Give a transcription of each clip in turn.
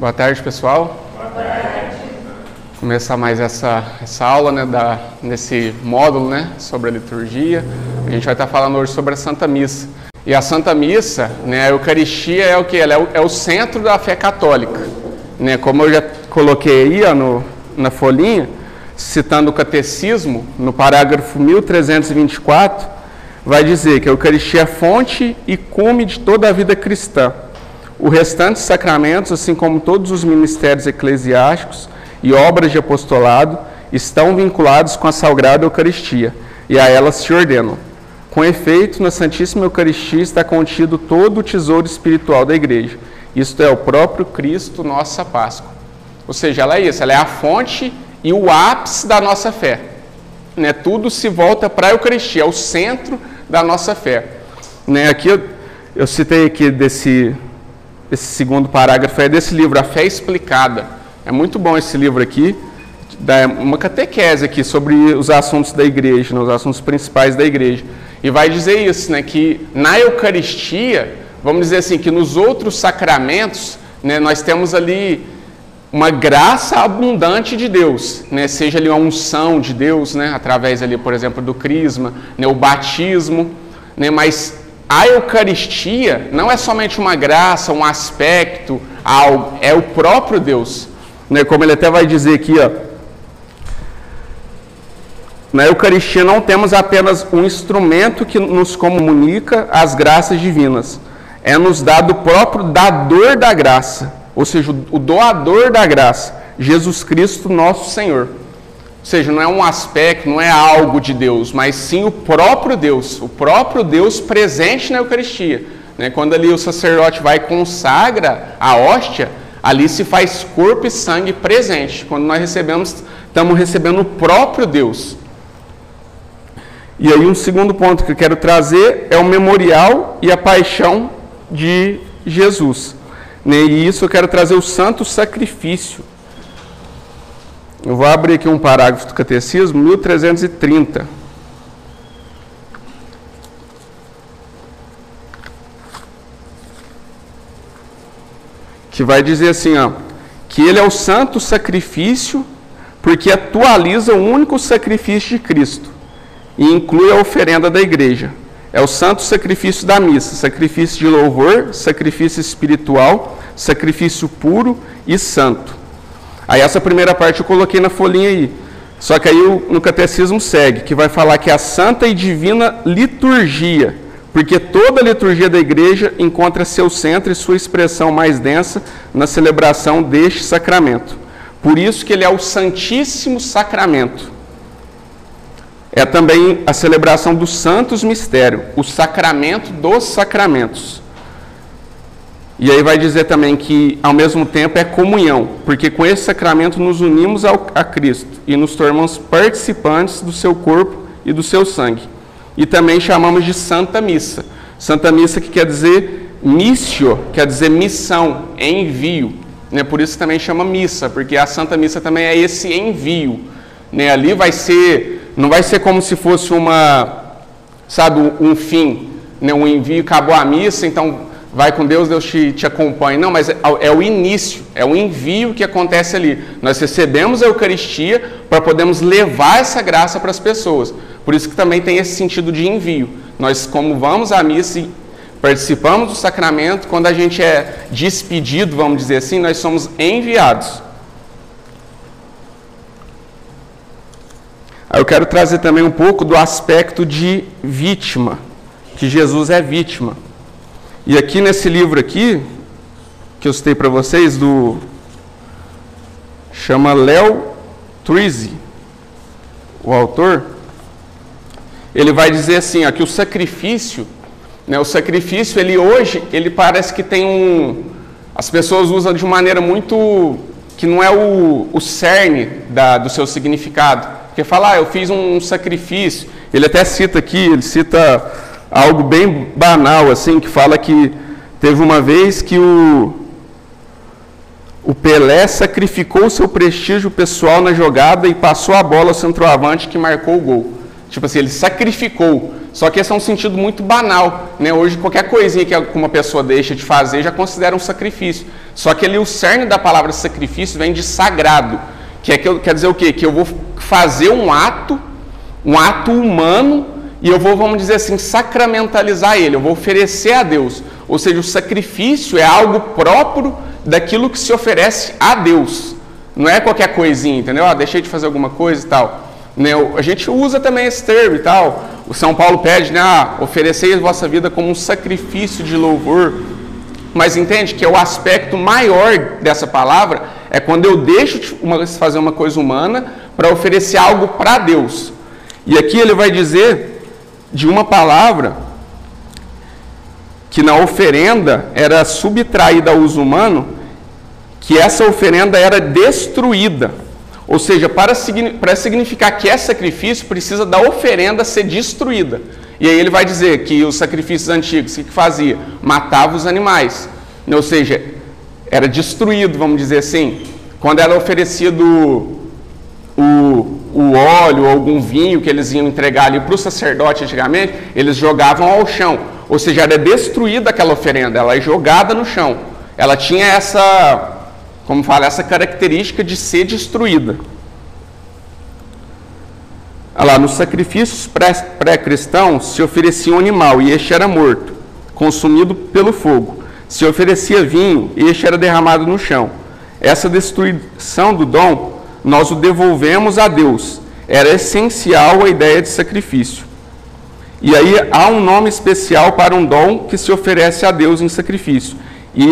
Boa tarde, pessoal. Boa tarde. Começar mais essa aula, né, nesse módulo, né, sobre a liturgia. A gente vai estar falando hoje sobre a Santa Missa. E a Santa Missa, né, a Eucaristia é o que? Ela é o centro da fé católica. Né? Como eu já coloquei aí, ó, na folhinha, citando o Catecismo, no parágrafo 1324, vai dizer que a Eucaristia é fonte e cume de toda a vida cristã. Os restantes sacramentos, assim como todos os ministérios eclesiásticos e obras de apostolado, estão vinculados com a Sagrada Eucaristia, e a elas se ordenam. Com efeito, na Santíssima Eucaristia está contido todo o tesouro espiritual da Igreja. Isto é o próprio Cristo, nossa Páscoa. Ou seja, ela é isso, ela é a fonte e o ápice da nossa fé. Né? Tudo se volta para a Eucaristia, é o centro da nossa fé. Né? Aqui eu citei aqui esse segundo parágrafo, é desse livro, A Fé Explicada. É muito bom esse livro aqui, dá uma catequese aqui sobre os assuntos da igreja, né, os assuntos principais da igreja. E vai dizer isso, né, que na Eucaristia, vamos dizer assim, que nos outros sacramentos, né, nós temos ali uma graça abundante de Deus, né, seja ali uma unção de Deus, né, através ali, por exemplo, do crisma, né, o batismo, né, mas a Eucaristia não é somente uma graça, um aspecto, algo, é o próprio Deus. Né? Como ele até vai dizer aqui, ó, na Eucaristia não temos apenas um instrumento que nos comunica as graças divinas. É nos dado o próprio dador da graça, ou seja, o doador da graça, Jesus Cristo, nosso Senhor. Ou seja, não é um aspecto, não é algo de Deus, mas sim o próprio Deus presente na Eucaristia. Né? Quando ali o sacerdote vai e consagra a hóstia, ali se faz corpo e sangue presente. Quando nós recebemos, estamos recebendo o próprio Deus. E aí um segundo ponto que eu quero trazer é o memorial e a paixão de Jesus. Né? E isso eu quero trazer o santo sacrifício. Eu vou abrir aqui um parágrafo do Catecismo, 1330. Que vai dizer assim, ó, que ele é o santo sacrifício porque atualiza o único sacrifício de Cristo e inclui a oferenda da igreja. É o santo sacrifício da missa, sacrifício de louvor, sacrifício espiritual, sacrifício puro e santo. Aí essa primeira parte eu coloquei na folhinha aí. Só que aí no Catecismo segue, que vai falar que é a santa e divina liturgia, porque toda a liturgia da igreja encontra seu centro e sua expressão mais densa na celebração deste sacramento. Por isso que ele é o Santíssimo Sacramento. É também a celebração dos santos mistérios, o sacramento dos sacramentos. E aí vai dizer também que, ao mesmo tempo, é comunhão, porque com esse sacramento nos unimos a Cristo e nos tornamos participantes do seu corpo e do seu sangue. E também chamamos de Santa Missa. Santa Missa que quer dizer missio, quer dizer missão, envio. Né? Por isso também chama missa, porque a Santa Missa também é esse envio. Né? Ali não vai ser como se fosse um fim, né? Um envio, acabou a missa, então vai com Deus, Deus te acompanha. Não, mas é o início, é o envio que acontece ali. Nós recebemos a Eucaristia para podermos levar essa graça para as pessoas. Por isso que também tem esse sentido de envio. Nós, como vamos à missa e participamos do sacramento, quando a gente é despedido, vamos dizer assim, nós somos enviados. Aí eu quero trazer também um pouco do aspecto de vítima, que Jesus é vítima. E aqui nesse livro aqui, que eu citei para vocês, chama Léo Truisi, o autor, ele vai dizer assim, ó, que o sacrifício, né, ele hoje, ele parece que tem as pessoas usam de maneira muito, que não é o cerne do seu significado, porque fala, eu fiz um sacrifício, ele até cita aqui, ele cita algo bem banal, assim, que fala que teve uma vez que o Pelé sacrificou o seu prestígio pessoal na jogada e passou a bola ao centroavante que marcou o gol. Tipo assim, ele sacrificou. Só que esse é um sentido muito banal, né? Hoje, qualquer coisinha que uma pessoa deixa de fazer já considera um sacrifício. Só que ali o cerne da palavra sacrifício vem de sagrado, quer dizer o quê? Que eu vou fazer um ato humano, e eu vou, vamos dizer assim, sacramentalizar ele, eu vou oferecer a Deus. Ou seja, o sacrifício é algo próprio daquilo que se oferece a Deus. Não é qualquer coisinha, entendeu? Deixei de fazer alguma coisa e tal. Né? A gente usa também esse termo e tal. O São Paulo pede, né? Oferecei a vossa vida como um sacrifício de louvor. Mas entende que o aspecto maior dessa palavra é quando eu deixo de fazer uma coisa humana para oferecer algo para Deus. E aqui ele vai dizer de uma palavra que na oferenda era subtraída ao uso humano, que essa oferenda era destruída. Ou seja, para significar que é sacrifício, precisa da oferenda ser destruída. E aí ele vai dizer que os sacrifícios antigos, o que fazia? Matava os animais. Ou seja, era destruído, vamos dizer assim. Quando era oferecido o óleo ou algum vinho que eles iam entregar ali para o sacerdote antigamente, eles jogavam ao chão. Ou seja, era destruída aquela oferenda, ela é jogada no chão. Ela tinha essa característica de ser destruída. Olha lá, nos sacrifícios pré-cristãos se oferecia um animal e este era morto, consumido pelo fogo. Se oferecia vinho e este era derramado no chão. Essa destruição do dom, nós o devolvemos a Deus. Era essencial a ideia de sacrifício. E aí há um nome especial para um dom que se oferece a Deus em sacrifício. E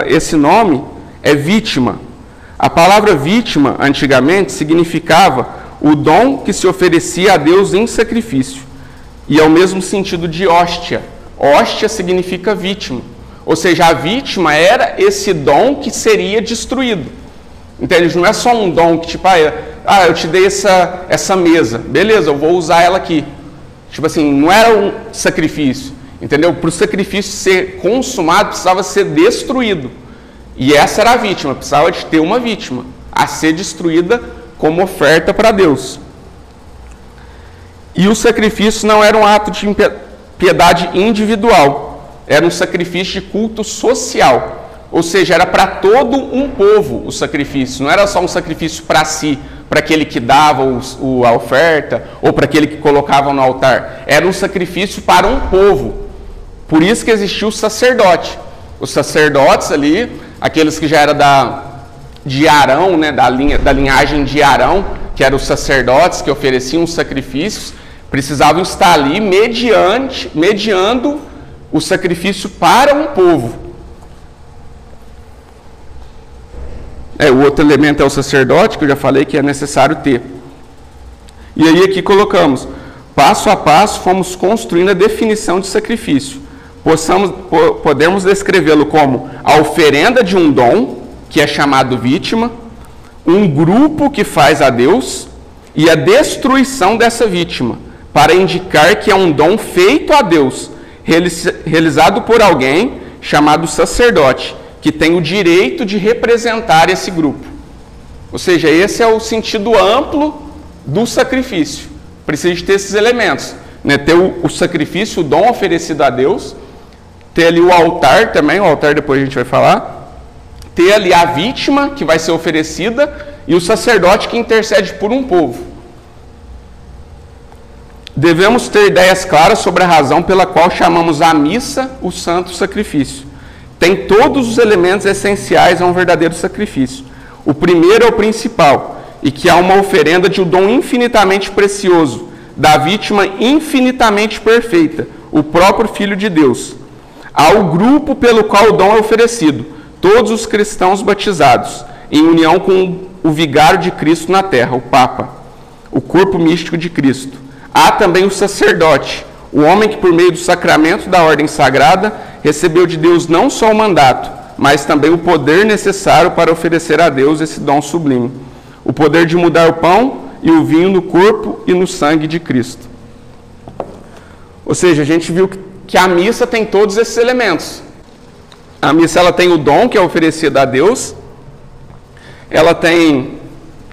esse nome é vítima. A palavra vítima, antigamente, significava o dom que se oferecia a Deus em sacrifício. E é o mesmo sentido de hóstia. Hóstia significa vítima. Ou seja, a vítima era esse dom que seria destruído. Entende? Não é só um dom que, tipo, eu te dei essa mesa. Beleza, eu vou usar ela aqui. Tipo assim, não era um sacrifício. Entendeu? Para o sacrifício ser consumado, precisava ser destruído. E essa era a vítima, precisava de ter uma vítima a ser destruída como oferta para Deus. E o sacrifício não era um ato de piedade individual, era um sacrifício de culto social. Ou seja, era para todo um povo o sacrifício, não era só um sacrifício para si, para aquele que dava a oferta, ou para aquele que colocava no altar. Era um sacrifício para um povo. Por isso que existia o sacerdote. Os sacerdotes ali, aqueles que já eram de Arão, né, da linhagem de Arão, que eram os sacerdotes que ofereciam os sacrifícios, precisavam estar ali mediando o sacrifício para um povo. O outro elemento é o sacerdote, que eu já falei que é necessário ter. E aí aqui colocamos, passo a passo fomos construindo a definição de sacrifício. Podemos descrevê-lo como a oferenda de um dom, que é chamado vítima, um grupo que faz a Deus, e a destruição dessa vítima, para indicar que é um dom feito a Deus, realizado por alguém chamado sacerdote, que tem o direito de representar esse grupo. Ou seja, esse é o sentido amplo do sacrifício. Precisa de ter esses elementos, né? Ter o sacrifício, o dom oferecido a Deus, ter ali o altar também, o altar depois a gente vai falar, ter ali a vítima que vai ser oferecida e o sacerdote que intercede por um povo. Devemos ter ideias claras sobre a razão pela qual chamamos a missa o santo sacrifício. Tem todos os elementos essenciais a um verdadeiro sacrifício. O primeiro é o principal, e que há uma oferenda de um dom infinitamente precioso, da vítima infinitamente perfeita, o próprio Filho de Deus. Há o grupo pelo qual o dom é oferecido, todos os cristãos batizados, em união com o vigário de Cristo na terra, o Papa, o corpo místico de Cristo. Há também o sacerdote, o homem que por meio do sacramento da ordem sagrada recebeu de Deus não só o mandato, mas também o poder necessário para oferecer a Deus esse dom sublime. O poder de mudar o pão e o vinho no corpo e no sangue de Cristo. Ou seja, a gente viu que a missa tem todos esses elementos. A missa ela tem o dom que é oferecido a Deus, ela tem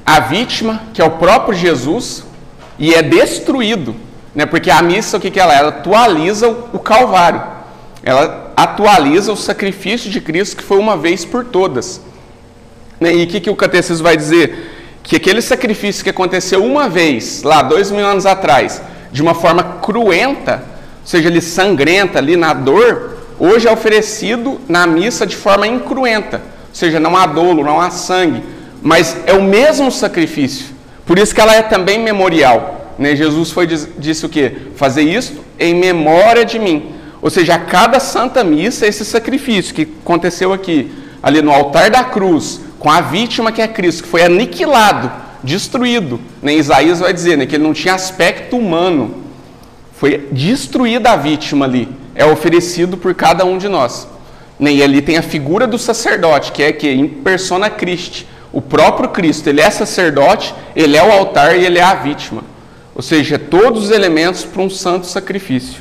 a vítima, que é o próprio Jesus, e é destruído, né? Porque a missa, o que ela é? Ela atualiza o Calvário, ela atualiza o sacrifício de Cristo que foi uma vez por todas. E o que o catecismo vai dizer? Que aquele sacrifício que aconteceu uma vez, lá 2000 anos atrás, de uma forma cruenta, ou seja, ali sangrenta, ali na dor, hoje é oferecido na missa de forma incruenta, ou seja, não há dolo, não há sangue, mas é o mesmo sacrifício. Por isso que ela é também memorial, né? Jesus disse o quê? Fazer isso em memória de mim. Ou seja, a cada Santa Missa, esse sacrifício que aconteceu aqui, ali no altar da cruz, com a vítima que é Cristo, que foi aniquilado, destruído. Né? Isaías vai dizer, né, que ele não tinha aspecto humano. Foi destruída a vítima ali. É oferecido por cada um de nós. Né? E ali tem a figura do sacerdote, que é que em persona Christi. O próprio Cristo, ele é sacerdote, ele é o altar e ele é a vítima. Ou seja, todos os elementos para um santo sacrifício.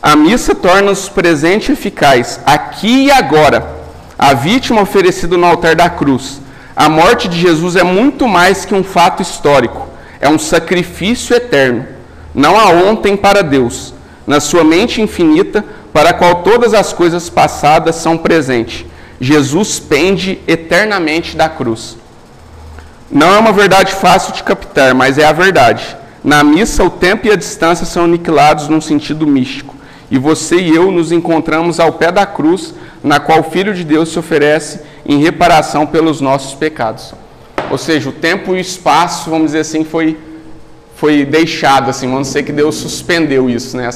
A missa torna-nos presente e eficaz, aqui e agora. A vítima oferecida no altar da cruz. A morte de Jesus é muito mais que um fato histórico. É um sacrifício eterno. Não há ontem para Deus. Na sua mente infinita, para a qual todas as coisas passadas são presentes. Jesus pende eternamente da cruz. Não é uma verdade fácil de captar, mas é a verdade. Na missa, o tempo e a distância são aniquilados num sentido místico. E você e eu nos encontramos ao pé da cruz, na qual o Filho de Deus se oferece em reparação pelos nossos pecados. Ou seja, o tempo e o espaço, vamos dizer assim, foi deixado, assim, vamos dizer que Deus suspendeu isso, né?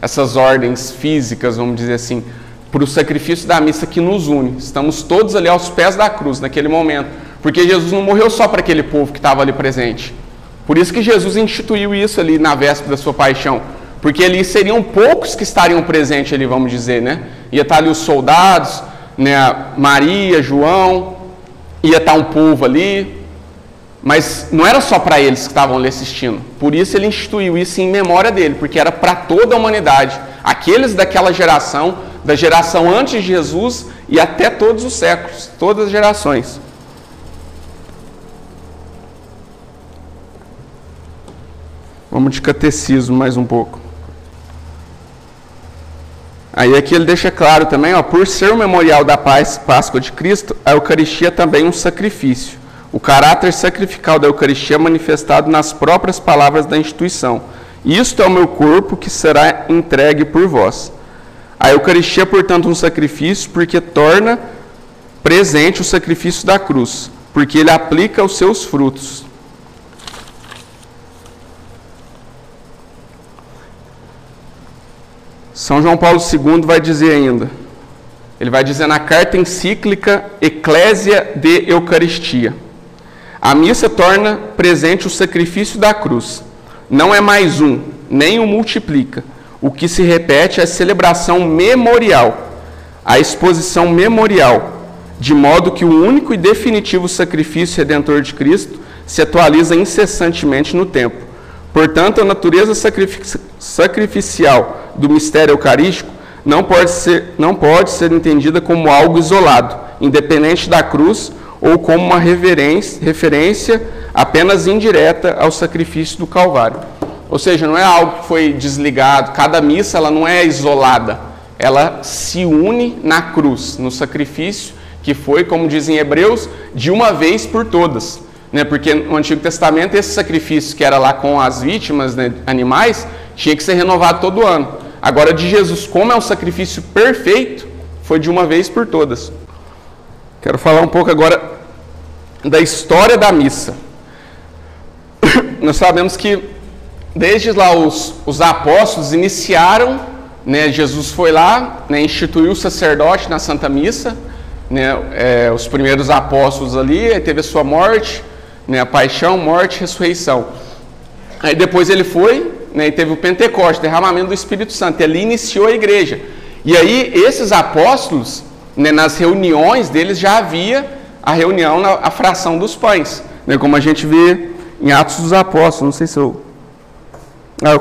Essas ordens físicas, vamos dizer assim, para o sacrifício da missa que nos une. Estamos todos ali aos pés da cruz, naquele momento. Porque Jesus não morreu só para aquele povo que estava ali presente. Por isso que Jesus instituiu isso ali na véspera da sua paixão. Porque ali seriam poucos que estariam presentes ali, vamos dizer, né? Ia estar ali os soldados, né? Maria, João, ia estar um povo ali, mas não era só para eles que estavam ali assistindo. Por isso ele instituiu isso em memória dele, porque era para toda a humanidade. Aqueles daquela geração, da geração antes de Jesus e até todos os séculos, todas as gerações. Vamos de catecismo mais um pouco. Aí aqui ele deixa claro também, ó, por ser o memorial da Páscoa de Cristo, a Eucaristia é também um sacrifício. O caráter sacrificial da Eucaristia é manifestado nas próprias palavras da instituição. Isto é o meu corpo que será entregue por vós. A Eucaristia é, portanto, um sacrifício porque torna presente o sacrifício da cruz, porque ele aplica os seus frutos. São João Paulo II vai dizer ainda, ele vai dizer na carta encíclica Ecclesia de Eucaristia, a missa torna presente o sacrifício da cruz, não é mais um, nem o multiplica, o que se repete é a celebração memorial, a exposição memorial, de modo que o único e definitivo sacrifício redentor de Cristo se atualiza incessantemente no tempo. Portanto, a natureza sacrificial do mistério eucarístico não pode ser entendida como algo isolado, independente da cruz, ou como uma referência apenas indireta ao sacrifício do Calvário. Ou seja, não é algo que foi desligado, cada missa ela não é isolada, ela se une na cruz, no sacrifício que foi, como dizem Hebreus, de uma vez por todas. Né? Porque no Antigo Testamento esse sacrifício que era lá com as vítimas, né, animais, tinha que ser renovado todo ano. Agora de Jesus, como é um sacrifício perfeito, foi de uma vez por todas. Quero falar um pouco agora da história da missa. Nós sabemos que desde lá os apóstolos iniciaram, né, Jesus foi lá, né, instituiu o sacerdote na Santa Missa, né, os primeiros apóstolos ali, aí teve a sua morte, né, a paixão, morte e ressurreição. Aí depois ele foi, né, e teve o Pentecostes, derramamento do Espírito Santo, e ali iniciou a igreja. E aí esses apóstolos, né, nas reuniões deles já havia a reunião, a fração dos pães, né, como a gente vê em Atos dos Apóstolos, não sei se eu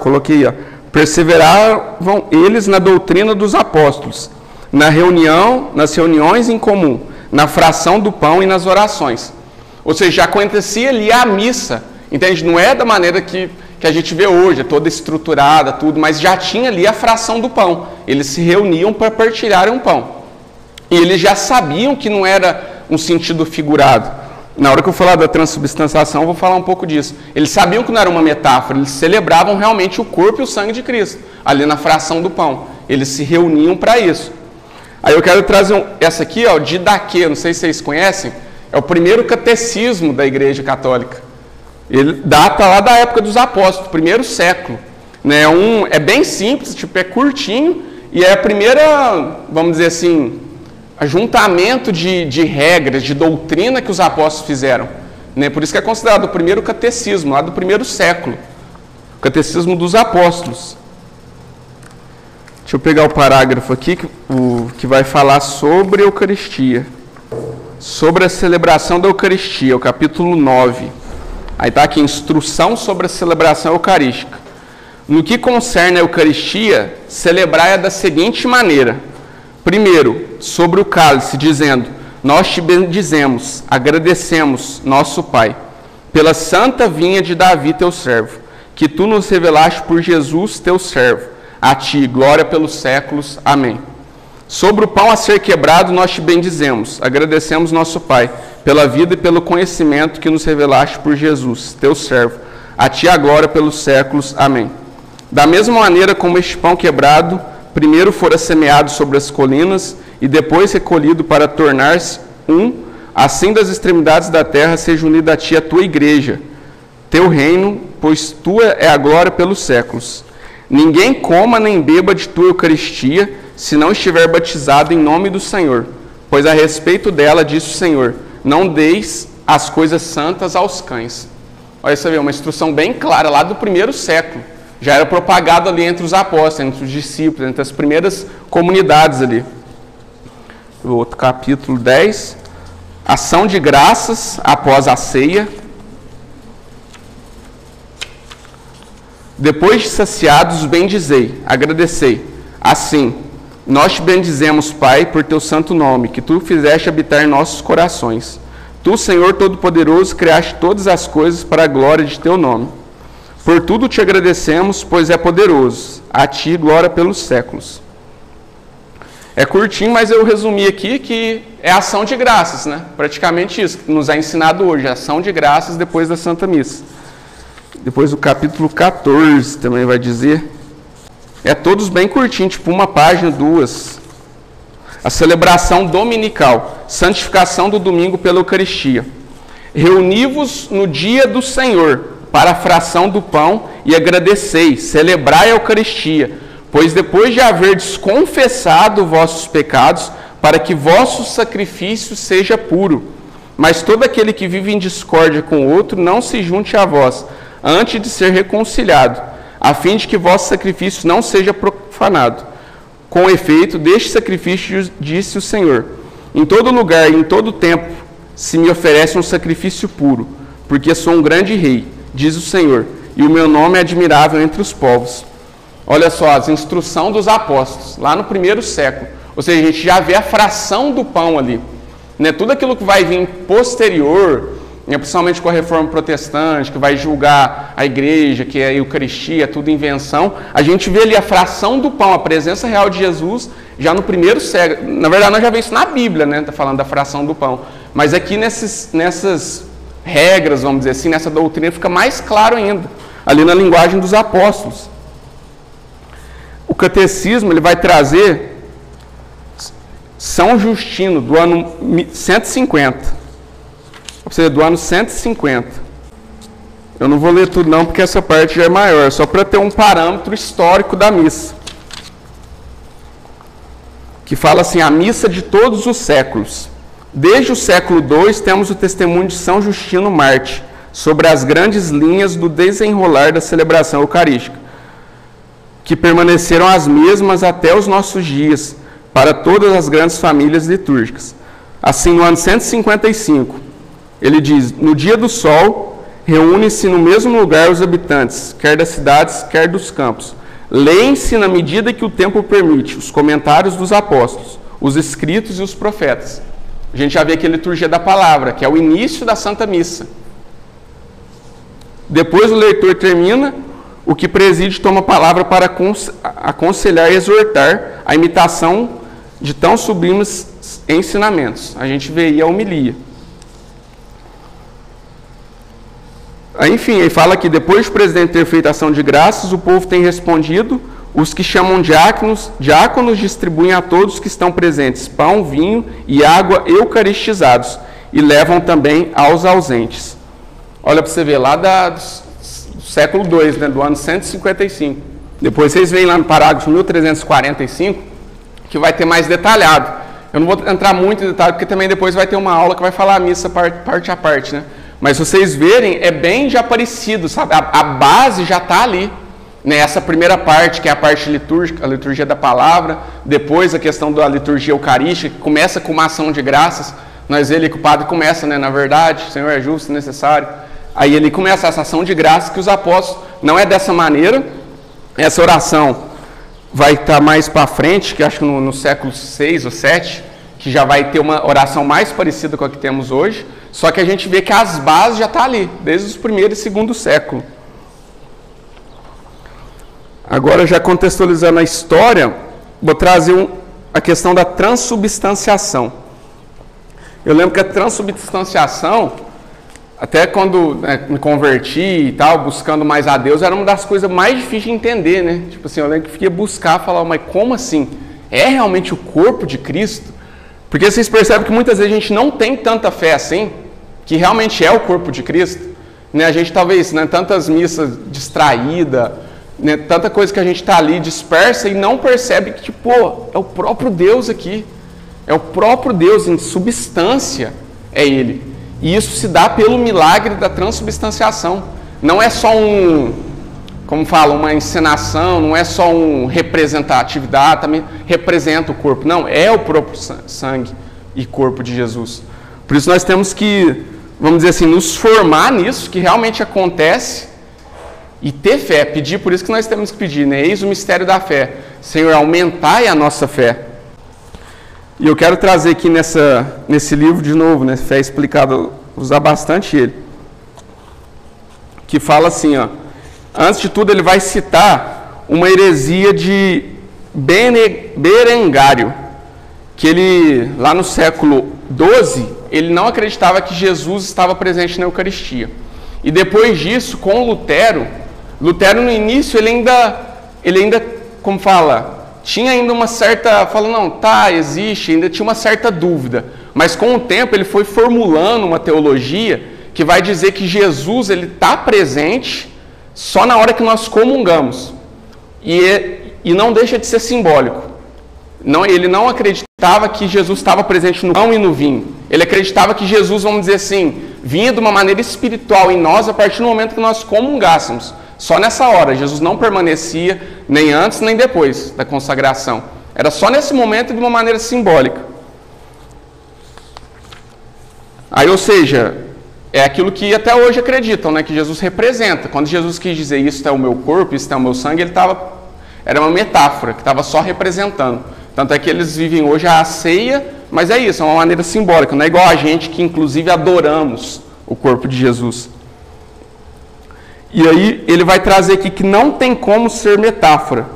coloquei, ó. Perseveravam eles na doutrina dos apóstolos, nas reuniões em comum, na fração do pão e nas orações. Ou seja, já acontecia ali a missa, Entende? Não é da maneira que a gente vê hoje, é toda estruturada, tudo, mas já tinha ali a fração do pão. Eles se reuniam para partilhar um pão. E eles já sabiam que não era um sentido figurado. Na hora que eu falar da transubstanciação, eu vou falar um pouco disso. Eles sabiam que não era uma metáfora, eles celebravam realmente o corpo e o sangue de Cristo, ali na fração do pão. Eles se reuniam para isso. Aí eu quero trazer essa aqui, ó, Didaquê, não sei se vocês conhecem, é o primeiro catecismo da Igreja Católica. Ele data lá da época dos apóstolos, primeiro século. Né? É bem simples, tipo, é curtinho, e é a primeira, vamos dizer assim, ajuntamento de regras, de doutrina que os apóstolos fizeram. Né? Por isso que é considerado o primeiro catecismo, lá do primeiro século. O catecismo dos apóstolos. Deixa eu pegar o parágrafo aqui, que vai falar sobre a Eucaristia. Sobre a celebração da Eucaristia, o capítulo 9. Aí está aqui, instrução sobre a celebração eucarística. No que concerne a Eucaristia, celebrai-a da seguinte maneira. Primeiro, sobre o cálice, dizendo, nós te bendizemos, agradecemos, nosso Pai, pela santa vinha de Davi, teu servo, que tu nos revelaste por Jesus, teu servo. A ti, glória pelos séculos. Amém. Sobre o pão a ser quebrado, nós te bendizemos, agradecemos, nosso Pai, pela vida e pelo conhecimento que nos revelaste por Jesus, teu servo. A ti a glória pelos séculos. Amém. Da mesma maneira como este pão quebrado, primeiro fora semeado sobre as colinas e depois recolhido para tornar-se assim das extremidades da terra seja unida a ti a tua igreja, teu reino, pois tua é a glória pelos séculos. Ninguém coma nem beba de tua Eucaristia, se não estiver batizado em nome do Senhor, pois a respeito dela disse o Senhor, não deis as coisas santas aos cães. Olha, você vê, uma instrução bem clara lá do primeiro século. Já era propagado ali entre os apóstolos, entre os discípulos, entre as primeiras comunidades ali. O outro capítulo 10, ação de graças após a ceia. Depois de saciados, bendizei, agradecei. Assim, nós te bendizemos, Pai, por teu santo nome, que tu fizeste habitar em nossos corações. Tu, Senhor Todo-Poderoso, criaste todas as coisas para a glória de teu nome. Por tudo te agradecemos, pois é poderoso. A ti, glória pelos séculos. É curtinho, mas eu resumi aqui que é ação de graças, né? Praticamente isso que nos é ensinado hoje, ação de graças depois da Santa Missa. Depois o capítulo 14 também vai dizer. É todos bem curtinho, tipo uma página, duas. A celebração dominical, santificação do domingo pela Eucaristia. Reuni-vos no dia do Senhor, para a fração do pão, e agradecei, celebrai a Eucaristia, pois depois de haverdes confessado vossos pecados, para que vosso sacrifício seja puro. Mas todo aquele que vive em discórdia com o outro, não se junte a vós, antes de ser reconciliado, a fim de que vosso sacrifício não seja profanado. Com efeito, deste sacrifício disse o Senhor, em todo lugar e em todo tempo se me oferece um sacrifício puro, porque sou um grande rei, diz o Senhor, e o meu nome é admirável entre os povos. Olha só, as instruções dos apóstolos, lá no primeiro século. Ou seja, a gente já vê a fração do pão ali. Né? Tudo aquilo que vai vir posterior, principalmente com a reforma protestante, que vai julgar a igreja, que é a Eucaristia, tudo invenção, a gente vê ali a fração do pão, a presença real de Jesus, já no primeiro século. Na verdade, nós já vemos isso na Bíblia, né? Está falando da fração do pão. Mas aqui nessas regras, vamos dizer assim, nessa doutrina, fica mais claro ainda, ali na linguagem dos apóstolos. O catecismo ele vai trazer São Justino, do ano 150. Ou seja, do ano 150. Eu não vou ler tudo não, porque essa parte já é maior, só para ter um parâmetro histórico da missa. Que fala assim, a missa de todos os séculos. Desde o século II temos o testemunho de São Justino Marte, sobre as grandes linhas do desenrolar da celebração eucarística, que permaneceram as mesmas até os nossos dias, para todas as grandes famílias litúrgicas. Assim, no ano 155, ele diz, no dia do sol, reúnem-se no mesmo lugar os habitantes, quer das cidades, quer dos campos. Leem-se na medida que o tempo permite, os comentários dos apóstolos, os escritos e os profetas. A gente já vê aqui a liturgia da palavra, que é o início da Santa Missa. Depois o leitor termina, o que preside toma a palavra para aconselhar e exortar a imitação de tão sublimes ensinamentos. A gente vê aí a homilia. Aí, enfim, ele fala que depois do presidente ter feito ação de graças, o povo tem respondido, os que chamam diáconos distribuem a todos que estão presentes pão, vinho e água eucaristizados, e levam também aos ausentes. Olha para você ver, lá do século II, né, do ano 155. Depois vocês veem lá no parágrafo 1345, que vai ter mais detalhado. Eu não vou entrar muito em detalhe, porque também depois vai ter uma aula que vai falar a missa parte a parte, né? Mas se vocês verem, é bem já parecido, sabe? A base já está ali. Né? Essa primeira parte, que é a parte litúrgica, a liturgia da palavra, depois a questão da liturgia eucarística, que começa com uma ação de graças. Nós vemos que o padre começa, né? Na verdade, o Senhor é justo, necessário. Aí ele começa essa ação de graças que os apóstolos, não é dessa maneira. Essa oração vai estar mais para frente, que acho que no século VI ou VII, que já vai ter uma oração mais parecida com a que temos hoje. Só que a gente vê que as bases já estão ali, desde os primeiros e segundo século. Agora, já contextualizando a história, vou trazer a questão da transubstanciação. Eu lembro que a transubstanciação, até quando me converti e tal, buscando mais a Deus, era uma das coisas mais difíceis de entender, né? Tipo assim, eu lembro que ia buscar, falar, mas como assim? É realmente o corpo de Cristo? Porque vocês percebem que muitas vezes a gente não tem tanta fé assim, que realmente é o corpo de Cristo. Né? A gente talvez, né, tantas missas distraídas, né, tanta coisa que a gente está ali dispersa e não percebe que, tipo, é o próprio Deus aqui. É o próprio Deus, em substância, é Ele. E isso se dá pelo milagre da transubstanciação. Não é só uma encenação, não é só representatividade, também representa o corpo. Não, é o próprio sangue e corpo de Jesus. Por isso nós temos que, vamos dizer assim, nos formar nisso, que realmente acontece, e ter fé, pedir, por isso que nós temos que pedir, né? Eis o mistério da fé. Senhor, aumentai a nossa fé. E eu quero trazer aqui nesse livro de novo, né? Fé Explicada, usar bastante ele. Que fala assim, ó. Antes de tudo, ele vai citar uma heresia de Berengário, que ele, lá no século XII, ele não acreditava que Jesus estava presente na Eucaristia. E depois disso, com Lutero no início, ele ainda, como fala, tinha ainda uma certa, falou, não, tá, existe, ainda tinha uma certa dúvida. Mas com o tempo, ele foi formulando uma teologia que vai dizer que Jesus, ele está presente só na hora que nós comungamos. E não deixa de ser simbólico. Ele não acreditava que Jesus estava presente no pão e no vinho. Ele acreditava que Jesus, vamos dizer assim, vinha de uma maneira espiritual em nós a partir do momento que nós comungássemos. Só nessa hora. Jesus não permanecia nem antes nem depois da consagração. Era só nesse momento de uma maneira simbólica. Aí, ou seja, é aquilo que até hoje acreditam, né, que Jesus representa. Quando Jesus quis dizer isso é o meu corpo, isso é o meu sangue, era uma metáfora, que estava só representando. Tanto é que eles vivem hoje a ceia, mas é isso, é uma maneira simbólica. Não é igual a gente que inclusive adoramos o corpo de Jesus. E aí ele vai trazer aqui que não tem como ser metáfora.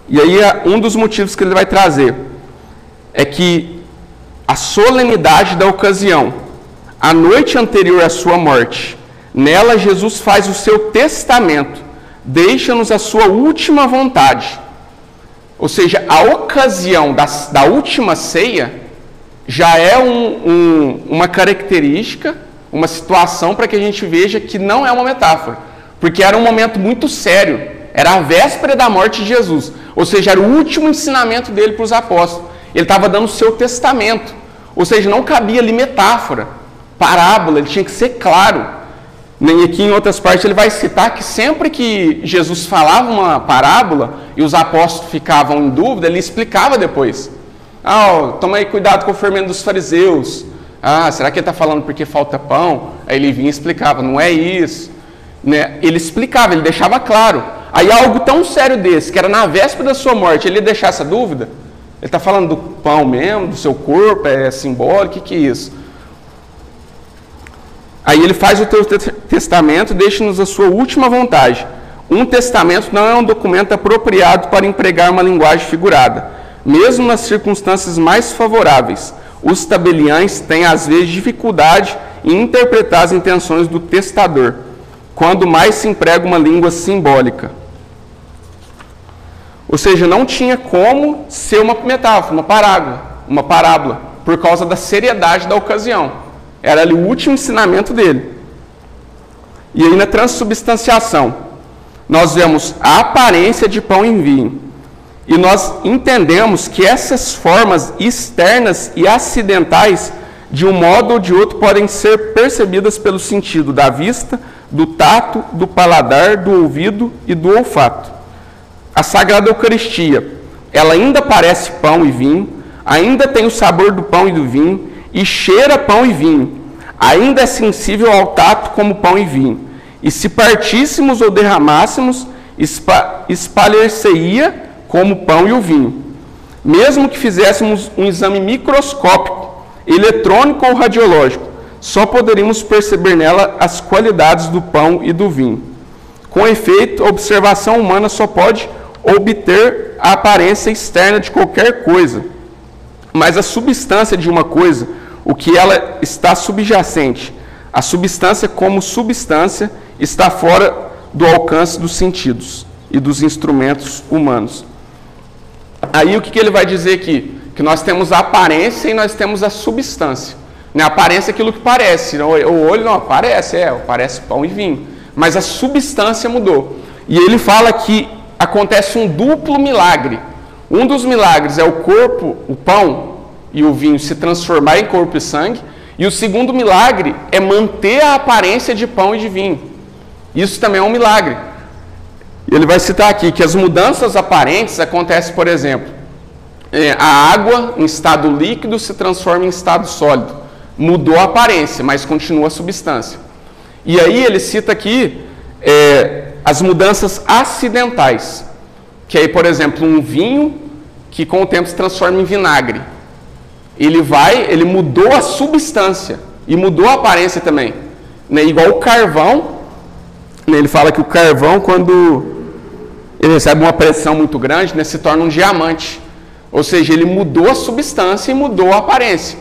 E aí um dos motivos que ele vai trazer é que a solenidade da ocasião, a noite anterior à sua morte, nela Jesus faz o seu testamento, deixa-nos a sua última vontade. Ou seja, a ocasião da última ceia já é uma característica, uma situação para que a gente veja que não é uma metáfora. Porque era um momento muito sério, era a véspera da morte de Jesus. Ou seja, era o último ensinamento dele para os apóstolos. Ele estava dando o seu testamento. Ou seja, não cabia ali metáfora, parábola, ele tinha que ser claro. Nem aqui em outras partes ele vai citar que sempre que Jesus falava uma parábola e os apóstolos ficavam em dúvida, ele explicava depois. Toma aí cuidado com o fermento dos fariseus. Será que ele está falando porque falta pão? Aí ele vinha e explicava, não é isso. Né? Ele explicava, ele deixava claro. Aí algo tão sério desse, que era na véspera da sua morte, ele ia deixar essa dúvida? Ele está falando do pão mesmo, do seu corpo, é simbólico, o que é isso? Aí ele faz o teu testamento e deixa-nos a sua última vontade. Um testamento não é um documento apropriado para empregar uma linguagem figurada. Mesmo nas circunstâncias mais favoráveis, os tabeliães têm às vezes dificuldade em interpretar as intenções do testador, quando mais se emprega uma língua simbólica. Ou seja, não tinha como ser uma metáfora, uma parábola, por causa da seriedade da ocasião. Era ali o último ensinamento dele. E aí na transubstanciação, nós vemos a aparência de pão e vinho. E nós entendemos que essas formas externas e acidentais, de um modo ou de outro, podem ser percebidas pelo sentido da vista, do tato, do paladar, do ouvido e do olfato. A Sagrada Eucaristia, ela ainda parece pão e vinho, ainda tem o sabor do pão e do vinho, e cheira pão e vinho, ainda é sensível ao tato como pão e vinho. E se partíssemos ou derramássemos, espalhar-se-ia como o pão e o vinho. Mesmo que fizéssemos um exame microscópico, eletrônico ou radiológico, só poderíamos perceber nela as qualidades do pão e do vinho. Com efeito, a observação humana só pode obter a aparência externa de qualquer coisa, mas a substância de uma coisa, o que ela está subjacente, a substância como substância, está fora do alcance dos sentidos e dos instrumentos humanos. Aí o que ele vai dizer aqui? Que nós temos a aparência e nós temos a substância. A aparência é aquilo que parece, o olho não aparece, parece pão e vinho, mas a substância mudou. E ele fala que acontece um duplo milagre. Um dos milagres é o corpo, o pão e o vinho se transformar em corpo e sangue, e o segundo milagre é manter a aparência de pão e de vinho. Isso também é um milagre. Ele vai citar aqui que as mudanças aparentes acontecem, por exemplo, a água em estado líquido se transforma em estado sólido. Mudou a aparência, mas continua a substância. E aí ele cita aqui as mudanças acidentais, que aí, por exemplo, um vinho que com o tempo se transforma em vinagre. Ele mudou a substância e mudou a aparência também. Igual o carvão, ele fala que o carvão, quando ele recebe uma pressão muito grande, se torna um diamante. Ou seja, ele mudou a substância e mudou a aparência.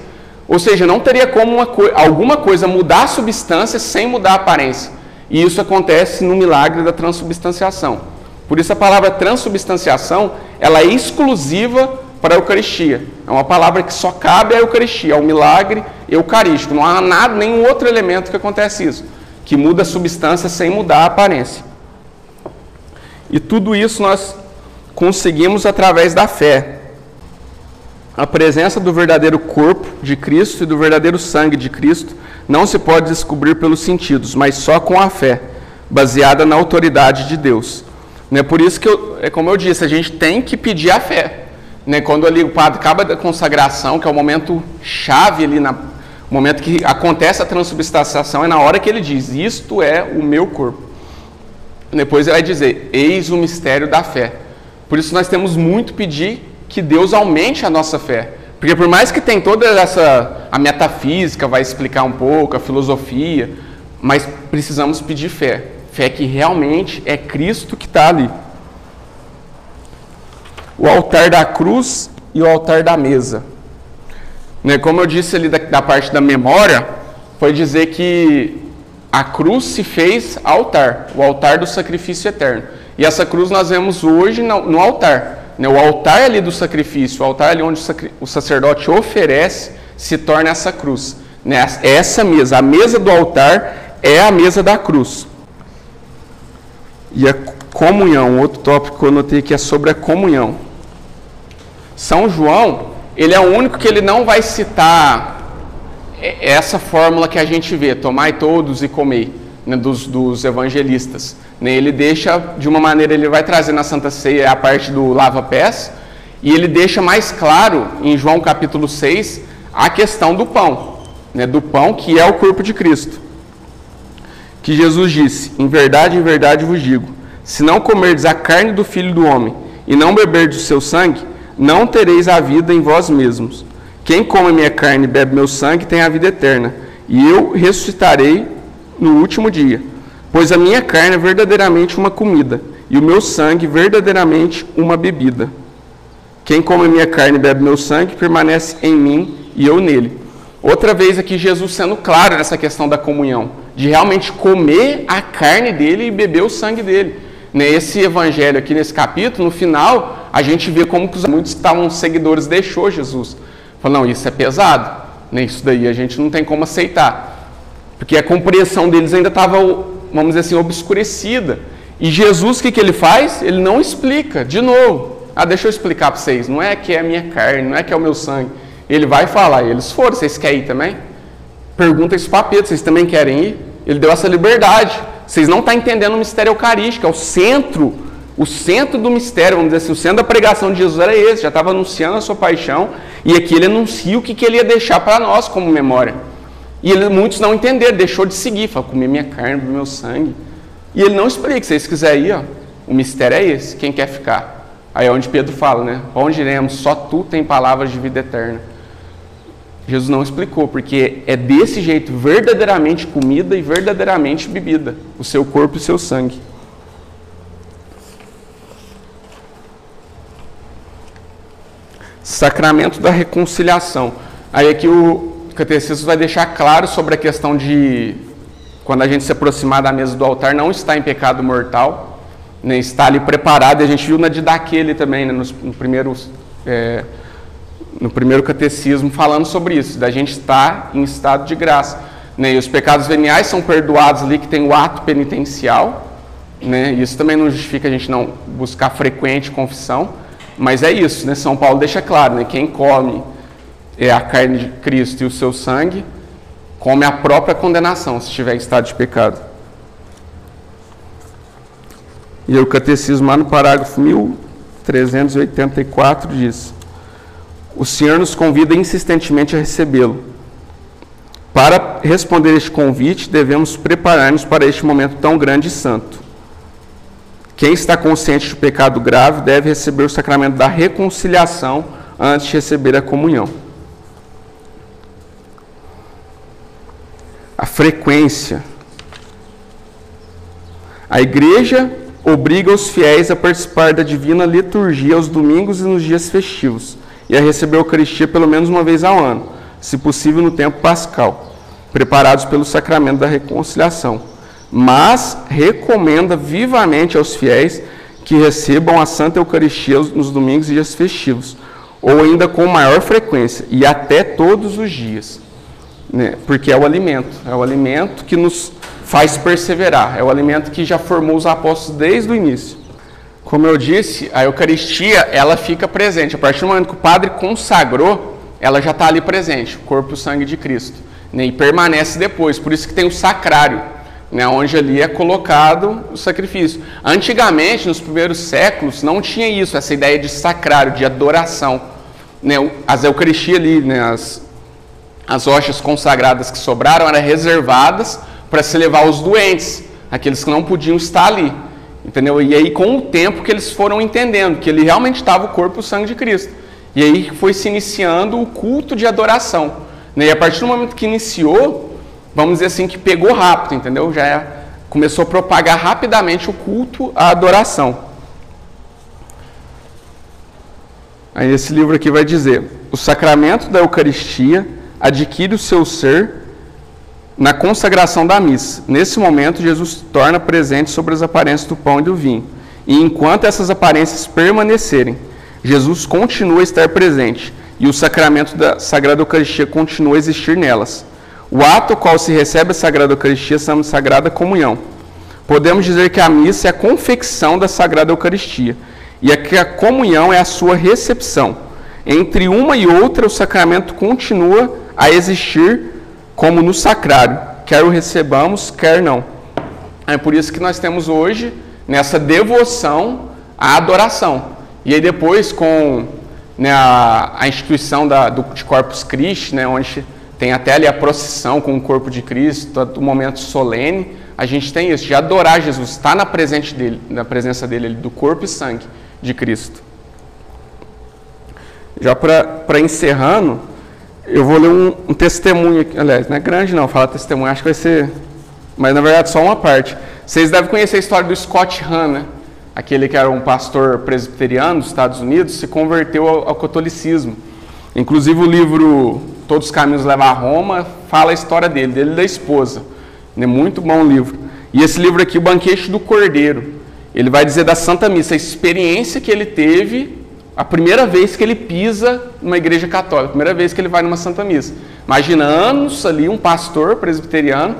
Ou seja, não teria como alguma coisa mudar a substância sem mudar a aparência. E isso acontece no milagre da transubstanciação. Por isso a palavra transubstanciação, ela é exclusiva para a Eucaristia. É uma palavra que só cabe à Eucaristia, ao milagre eucarístico. Não há nada, nenhum outro elemento que acontece isso, que muda a substância sem mudar a aparência. E tudo isso nós conseguimos através da fé. A presença do verdadeiro corpo de Cristo e do verdadeiro sangue de Cristo não se pode descobrir pelos sentidos, mas só com a fé, baseada na autoridade de Deus. Por isso que, como eu disse, a gente tem que pedir a fé. Quando ali o padre acaba da consagração, que é o momento chave ali, o momento que acontece a transubstanciação, é na hora que ele diz, isto é o meu corpo. Depois ele vai dizer, eis o mistério da fé. Por isso nós temos muito pedir que Deus aumente a nossa fé. Porque por mais que tem toda a metafísica, vai explicar um pouco, a filosofia, mas precisamos pedir fé. Fé que realmente é Cristo que está ali. O altar da cruz e o altar da mesa. Como eu disse ali da parte da memória, foi dizer que a cruz se fez altar, o altar do sacrifício eterno. E essa cruz nós vemos hoje no altar. O altar ali do sacrifício, o altar ali onde o sacerdote oferece, se torna essa cruz. Essa mesa, a mesa do altar é a mesa da cruz. E a comunhão, outro tópico que eu notei aqui é sobre a comunhão. São João, ele é o único que ele não vai citar essa fórmula que a gente vê, tomai todos e comei, dos evangelistas. Ele deixa, de uma maneira, ele vai trazer na Santa Ceia a parte do lava-pés, e ele deixa mais claro, em João capítulo 6, a questão do pão, do pão que é o corpo de Cristo. Que Jesus disse, em verdade vos digo, se não comerdes a carne do Filho do Homem, e não beberdes o seu sangue, não tereis a vida em vós mesmos. Quem come minha carne e bebe meu sangue tem a vida eterna, e eu ressuscitarei no último dia. Pois a minha carne é verdadeiramente uma comida, e o meu sangue verdadeiramente uma bebida. Quem come a minha carne e bebe meu sangue, permanece em mim e eu nele. Outra vez aqui Jesus sendo claro nessa questão da comunhão, de realmente comer a carne dele e beber o sangue dele. Nesse evangelho aqui, nesse capítulo, no final, a gente vê como que muitos que estavam seguidores deixou Jesus. Falaram, não, isso é pesado, né? Isso daí a gente não tem como aceitar. Porque a compreensão deles ainda estava, vamos dizer assim, obscurecida. E Jesus, o que ele faz? Ele não explica, de novo. Deixa eu explicar para vocês, não é que é a minha carne, não é que é o meu sangue. Ele vai falar, eles foram, vocês querem ir também? Pergunta isso para Pedro, vocês também querem ir? Ele deu essa liberdade. Vocês não estão entendendo o mistério eucarístico, é o centro do mistério, vamos dizer assim, o centro da pregação de Jesus era esse, já estava anunciando a sua paixão, e aqui ele anuncia o que ele ia deixar para nós como memória. E muitos não entenderam, deixou de seguir, falou, comer minha carne, beber meu sangue. E ele não explica, se vocês quiserem ir, ó, o mistério é esse, quem quer ficar? Aí é onde Pedro fala, né? Onde iremos? Só tu tem palavras de vida eterna. Jesus não explicou, porque é desse jeito, verdadeiramente comida e verdadeiramente bebida, o seu corpo e o seu sangue. Sacramento da reconciliação. Aí aqui o catecismo vai deixar claro sobre a questão de, quando a gente se aproximar da mesa do altar, não está em pecado mortal, né? Está ali preparado, e a gente viu na Didaquê também, né? No primeiro catecismo, falando sobre isso, da gente estar em estado de graça, né? E os pecados veniais são perdoados ali, que tem o ato penitencial, né? Isso também não justifica a gente não buscar frequente confissão, mas é isso, né? São Paulo deixa claro, né? Quem come a carne de Cristo e o seu sangue, come a própria condenação, se estiver em estado de pecado. E o catecismo, lá no parágrafo 1384, diz: o Senhor nos convida insistentemente a recebê-lo. Para responder este convite, devemos preparar-nos para este momento tão grande e santo. Quem está consciente de pecado grave deve receber o sacramento da reconciliação antes de receber a comunhão. A frequência. A Igreja obriga os fiéis a participar da divina liturgia aos domingos e nos dias festivos, e a receber a Eucaristia pelo menos uma vez ao ano, se possível no tempo pascal, preparados pelo sacramento da reconciliação. Mas recomenda vivamente aos fiéis que recebam a Santa Eucaristia nos domingos e dias festivos, ou ainda com maior frequência, e até todos os dias, né? Porque é o alimento que nos faz perseverar, é o alimento que já formou os apóstolos desde o início. Como eu disse, a Eucaristia, ela fica presente. A partir do momento que o padre consagrou, ela já está ali presente, o corpo e o sangue de Cristo, né? E permanece depois, por isso que tem o sacrário, né? Onde ali é colocado o sacrifício. Antigamente, nos primeiros séculos, não tinha isso, essa ideia de sacrário, de adoração, né? As Eucaristias ali, né? As hóstias consagradas que sobraram eram reservadas para se levar aos doentes, aqueles que não podiam estar ali. Entendeu? E aí, com o tempo que eles foram entendendo que ele realmente estava o corpo e o sangue de Cristo. E aí foi se iniciando o culto de adoração, né? E a partir do momento que iniciou, vamos dizer assim, que pegou rápido, entendeu? Começou a propagar rapidamente o culto à adoração. Aí esse livro aqui vai dizer: o sacramento da Eucaristia adquire o seu ser na consagração da missa. Nesse momento, Jesus se torna presente sobre as aparências do pão e do vinho. E enquanto essas aparências permanecerem, Jesus continua a estar presente, e o sacramento da Sagrada Eucaristia continua a existir nelas. O ato ao qual se recebe a Sagrada Eucaristia chama-se Sagrada Comunhão. Podemos dizer que a missa é a confecção da Sagrada Eucaristia, e que a comunhão é a sua recepção. Entre uma e outra, o sacramento continua a existir como no sacrário, quer o recebamos, quer não. É por isso que nós temos hoje, nessa devoção, a adoração. E aí depois, com, né, a instituição de Corpus Christi, né, onde tem até ali a procissão com o corpo de Cristo, todo momento solene, a gente tem isso, de adorar Jesus, estar na presença dele, do corpo e sangue de Cristo. Já para encerrando, Eu vou ler um testemunho aqui, aliás, não é grande não, fala testemunho, acho que vai ser, mas na verdade só uma parte. Vocês devem conhecer a história do Scott Hahn, né? Aquele que era um pastor presbiteriano dos Estados Unidos, se converteu ao catolicismo. Inclusive o livro Todos os Caminhos Levam a Roma fala a história dele e da esposa. É muito bom o livro. E esse livro aqui, O Banquete do Cordeiro, ele vai dizer da Santa Missa, a experiência que ele teve a primeira vez que ele pisa numa igreja católica, a primeira vez que ele vai numa Santa Missa. Imagina, anos ali, um pastor presbiteriano,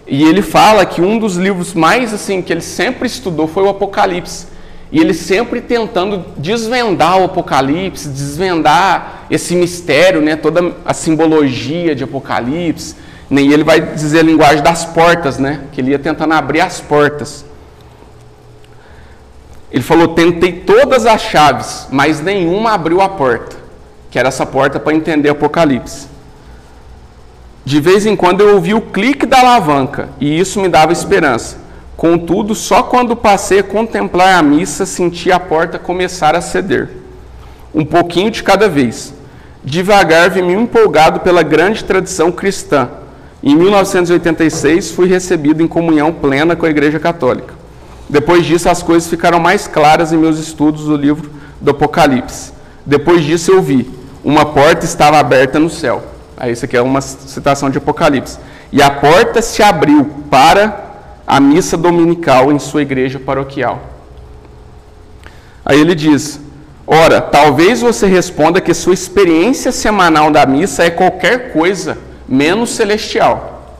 e ele fala que um dos livros mais assim que ele sempre estudou foi o Apocalipse. E ele sempre tentando desvendar o Apocalipse, desvendar esse mistério, né, toda a simbologia de Apocalipse. E ele vai dizer a linguagem das portas, né, que ele ia tentando abrir as portas. Ele falou, tentei todas as chaves, mas nenhuma abriu a porta, que era essa porta para entender Apocalipse. De vez em quando eu ouvi o clique da alavanca, e isso me dava esperança. Contudo, só quando passei a contemplar a missa, senti a porta começar a ceder. Um pouquinho de cada vez. Devagar vi-me empolgado pela grande tradição cristã. Em 1986, fui recebido em comunhão plena com a Igreja Católica. Depois disso, as coisas ficaram mais claras em meus estudos do livro do Apocalipse. Depois disso, eu vi. Uma porta estava aberta no céu. Aí, isso aqui é uma citação de Apocalipse. E a porta se abriu para a missa dominical em sua igreja paroquial. Aí ele diz, ora, talvez você responda que sua experiência semanal da missa é qualquer coisa menos celestial.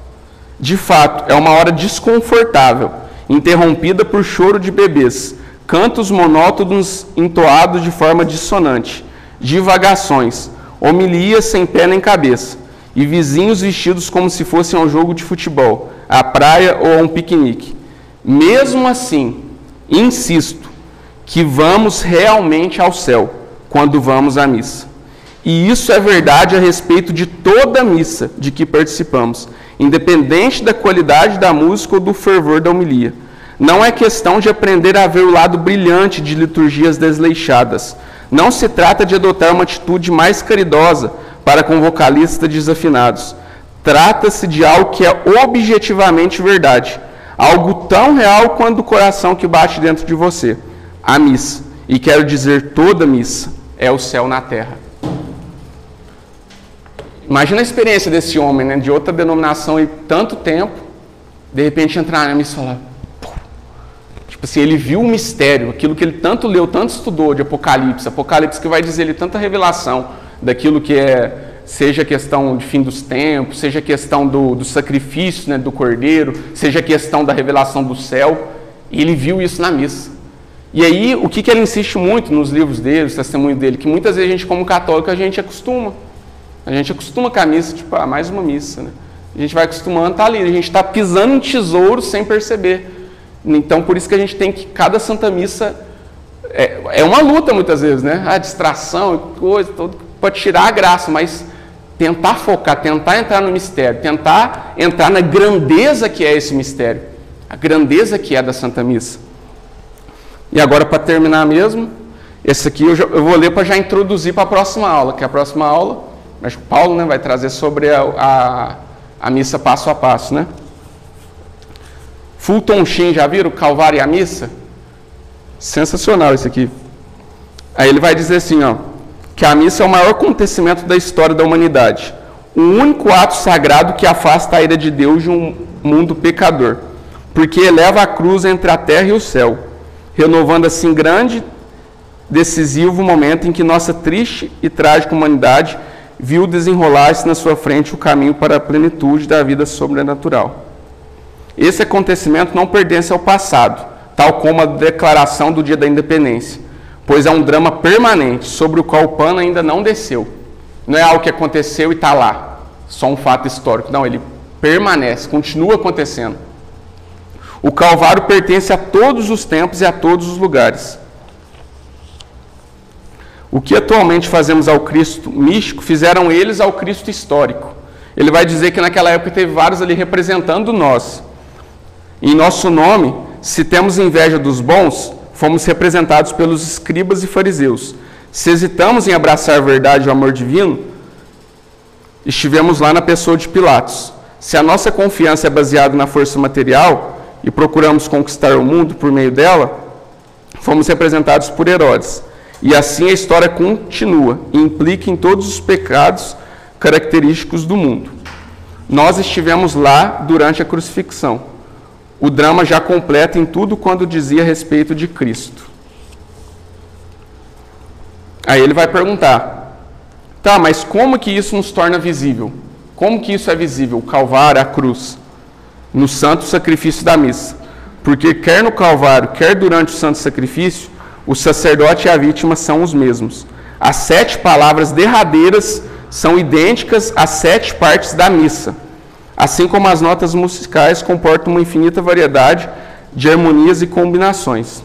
De fato, é uma hora desconfortável, interrompida por choro de bebês, cantos monótonos entoados de forma dissonante, divagações, homilias sem pé nem cabeça, e vizinhos vestidos como se fossem ao jogo de futebol, à praia ou a um piquenique. Mesmo assim, insisto que vamos realmente ao céu quando vamos à missa. E isso é verdade a respeito de toda a missa de que participamos, independente da qualidade da música ou do fervor da homilia. Não é questão de aprender a ver o lado brilhante de liturgias desleixadas. Não se trata de adotar uma atitude mais caridosa para com vocalistas desafinados. Trata-se de algo que é objetivamente verdade, algo tão real quanto o coração que bate dentro de você. A missa, e quero dizer toda missa, é o céu na terra. Imagina a experiência desse homem, né, de outra denominação e tanto tempo, de repente entrar na missa e falar, tipo assim, ele viu o mistério, aquilo que ele tanto leu, tanto estudou de Apocalipse que vai dizer ele tanta revelação daquilo que é, seja questão de fim dos tempos, seja questão do sacrifício, né, do cordeiro, seja questão da revelação do céu, e ele viu isso na missa. E aí, o que ele insiste muito nos livros dele, os testemunhos dele, que muitas vezes a gente, como católico, a gente acostuma com a missa, tipo, mais uma missa, né? A gente vai acostumando, tá ali, a gente está pisando em tesouro sem perceber. Então, por isso que a gente tem que, cada Santa Missa, é uma luta muitas vezes, né? A distração e coisa, para tirar a graça, mas tentar focar, tentar entrar no mistério, tentar entrar na grandeza que é esse mistério, a grandeza que é da Santa Missa. E agora, para terminar mesmo, esse aqui eu vou ler para já introduzir para a próxima aula, que a próxima aula, acho que o Paulo, né, vai trazer sobre a missa passo a passo, né? Fulton Sheen, já viram? Calvário e a missa? Sensacional isso aqui. Aí ele vai dizer assim, ó, que a missa é o maior acontecimento da história da humanidade. O único ato sagrado que afasta a ira de Deus de um mundo pecador, porque eleva a cruz entre a terra e o céu, renovando assim grande, decisivo momento em que nossa triste e trágica humanidade viu desenrolar-se na sua frente o caminho para a plenitude da vida sobrenatural. Esse acontecimento não pertence ao passado, tal como a declaração do dia da independência, pois é um drama permanente sobre o qual o pano ainda não desceu. Não é algo que aconteceu e está lá, só um fato histórico. Não, ele permanece, continua acontecendo. O Calvário pertence a todos os tempos e a todos os lugares. O que atualmente fazemos ao Cristo místico, fizeram eles ao Cristo histórico. Ele vai dizer que naquela época teve vários ali representando nós. Em nosso nome, se temos inveja dos bons, fomos representados pelos escribas e fariseus. Se hesitamos em abraçar a verdade e o amor divino, estivemos lá na pessoa de Pilatos. Se a nossa confiança é baseada na força material e procuramos conquistar o mundo por meio dela, fomos representados por Herodes. E assim a história continua e implica em todos os pecados característicos do mundo. Nós estivemos lá durante a crucifixão. O drama já completa em tudo quando dizia a respeito de Cristo. Aí ele vai perguntar, tá, mas como que isso nos torna visível? Como que isso é visível? O Calvário, a cruz, no santo sacrifício da missa. Porque quer no Calvário, quer durante o santo sacrifício, o sacerdote e a vítima são os mesmos. As 7 palavras derradeiras são idênticas às 7 partes da missa, assim como as notas musicais comportam uma infinita variedade de harmonias e combinações.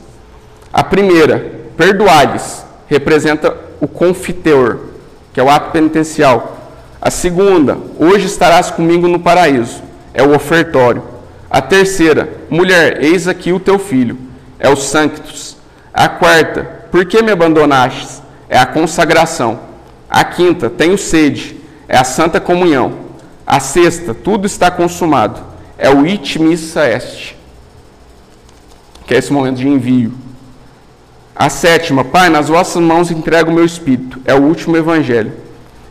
A primeira, perdoai-lhes, representa o confiteor, que é o ato penitencial. A segunda, hoje estarás comigo no paraíso, é o ofertório. A terceira, mulher, eis aqui o teu filho, é o sanctus. A quarta, por que me abandonastes? É a consagração. A quinta, tenho sede, é a santa comunhão. A sexta, tudo está consumado, é o it missa est, que é esse momento de envio. A sétima, Pai, nas vossas mãos entrego o meu espírito, é o último evangelho.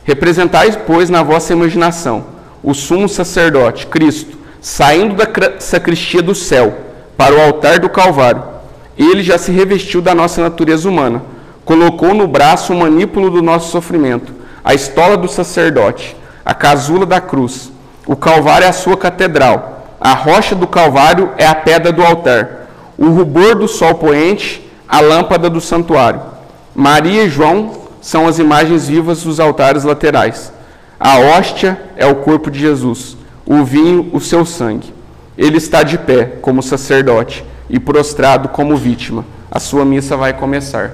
Representai, pois, na vossa imaginação, o sumo sacerdote, Cristo, saindo da sacristia do céu, para o altar do Calvário. Ele já se revestiu da nossa natureza humana, colocou no braço o manípulo do nosso sofrimento, a estola do sacerdote, a casula da cruz. O Calvário é a sua catedral, a rocha do Calvário é a pedra do altar, o rubor do sol poente, a lâmpada do santuário. Maria e João são as imagens vivas dos altares laterais. A hóstia é o corpo de Jesus, o vinho, o seu sangue. Ele está de pé como sacerdote e prostrado como vítima. A sua missa vai começar.